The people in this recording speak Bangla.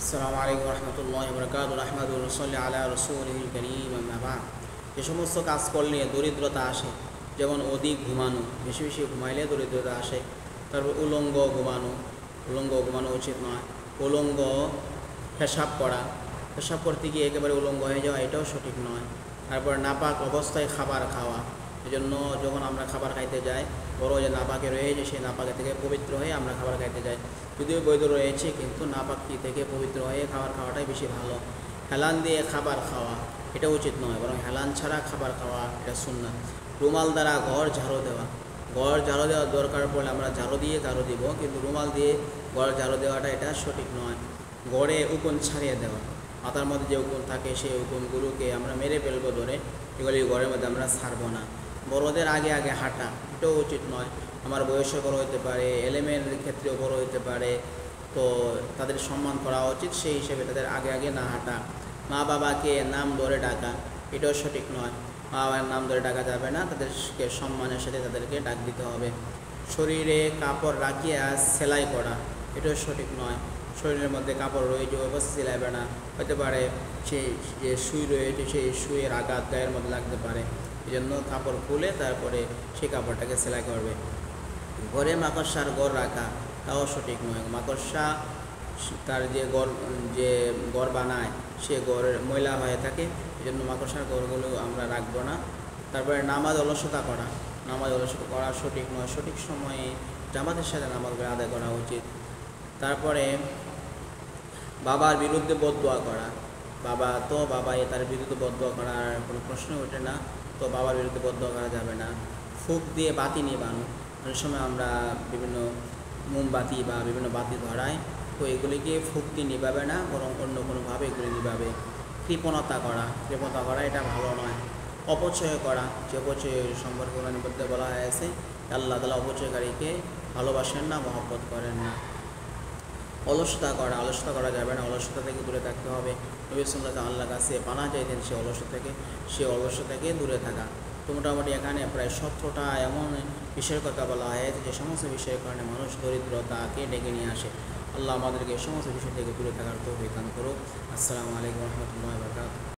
আসসালামু আলাইকুম রহমতুল্লাহি ওয়া বারাকাতুহু আহমাদুর রাসূলি আলা রাসূলিল কারীম আম্মা বা'দ। যে সমস্ত কাজ করলে দরিদ্রতা আসে, যেমন অধিক ঘুমানো, বেশি বেশি ঘুমাইলে দরিদ্রতা আসে। তারপর উলঙ্গ ঘুমানো উচিত নয়। উলঙ্গ পেশাব করা, পেশাব করতে গিয়ে একেবারে উলঙ্গ হয়ে যাওয়া, এটাও সঠিক নয়। তারপর নাপাক অবস্থায় খাবার খাওয়া, এজন্য যখন আমরা খাবার খাইতে যাই, বড় যে নাপাকে রয়েছে সেই নাপাকে থেকে পবিত্র হয়ে আমরা খাবার খাইতে যাই। যদিও বৈধ রয়েছে, কিন্তু নাপাকি থেকে পবিত্র হয়ে খাবার খাওয়াটাই বেশি ভালো। হেলান দিয়ে খাবার খাওয়া এটা উচিত নয়, বরং হেলান ছাড়া খাবার খাওয়া এটা সুন্নাত। রুমাল দ্বারা ঘর ঝাড়ু দেওয়া, ঘর ঝাড়ু দেওয়ার দরকার পড়লে আমরা ঝাড়ু দিয়ে ঝাড়ু দিব, কিন্তু রুমাল দিয়ে ঘর ঝাড়ু দেওয়াটা এটা সঠিক নয়। গড়ে উকুন ছাড়িয়ে দেওয়া, মাথার মধ্যে যে উকুন থাকে সেই উকুনগুলোকে আমরা মেরে ফেলবো ধরে, এগুলি ঘরের মধ্যে আমরা ছাড়বো না। বড়দের আগে আগে হাঁটা এটাও উচিত নয়। আমার বয়সে বড় হতে পারে, এলেমের ক্ষেত্রেও বড় হতে পারে, তো তাদের সম্মান করা উচিত, সেই হিসেবে তাদের আগে আগে না হাঁটা। মা বাবাকে নাম ধরে ডাকা এটাও সঠিক নয়। মা বাবার নাম ধরে ডাকা যাবে না, তাদেরকে সম্মানের সাথে তাদেরকে ডাক দিতে হবে। শরীরে কাপড় রাখিয়া সেলাই করা এটাও সঠিক নয়। শরীরের মধ্যে কাপড় রয়েছে অবশ্যই সেলাইবে না, হতে পারে সেই যে সুই রয়েছে সেই সুইয়ের আঘাত গায়ের মধ্যে লাগতে পারে, এই জন্য কাপড় খুলে তারপরে সেই কাপড়টাকে সেলাই করবে। ঘরে মাকড়সার ঘর রাখা তাও সঠিক নয়। মাকড়সা তার যে ঘর বানায় সে ঘরের ময়লা হয়ে থাকে, এই জন্য মাকড়সার ঘরগুলো আমরা রাখবো না। তারপরে নামাজ অলসতা করা, নামাজ অলসতা করা সঠিক নয়। সঠিক সময়ে জামাতের সাথে নামাজগুলো আদায় করা উচিত। তারপরে বাবার বিরুদ্ধে বদদোয়া করা, বাবা তার বিরুদ্ধে বদদোয়া করার কোনো প্রশ্ন ওঠে না, তো বাবার বিরুদ্ধে বদদোয়া করা যাবে না। ফুঁক দিয়ে বাতি নিবানো, অনেক সময় আমরা বিভিন্ন মোমবাতি বা বিভিন্ন বাতি ধরাই, তো এগুলিকে ফুঁক দিয়ে নিভাবে না, বরং অন্য কোনোভাবে এগুলি নিভাবে। কৃপণতা করা এটা ভালো নয়। অপচয় করা, যে অপচয় সম্পর্কে কোরআনের মধ্যে বলা হয়েছে আল্লাহ তাআলা অপচয়কারীকে ভালোবাসেন না, মহব্বত করেন না। অলসতা করা যাবে না, অলসতা থেকে দূরে থাকতে হবে। নবী সাল্লাল্লাহু আলাইহি আল্লাহর কাছে পানা চাইতেন সে অলসতা থেকে দূরে থাকা। তো মোটামুটি এখানে প্রায় 17টা এমন বিষয়ের কথা বলা হয়েছে যে সমস্ত বিষয়ের কারণে মানুষ দরিদ্রতাকে ডেকে নিয়ে আসে। আল্লাহ আমাদেরকে এই সমস্ত বিষয় থেকে দূরে থাকার তৌফিক দান করুক। আসসালামু আলাইকুম রহমতুল্লাহি ওয়া বারাকাতুহু।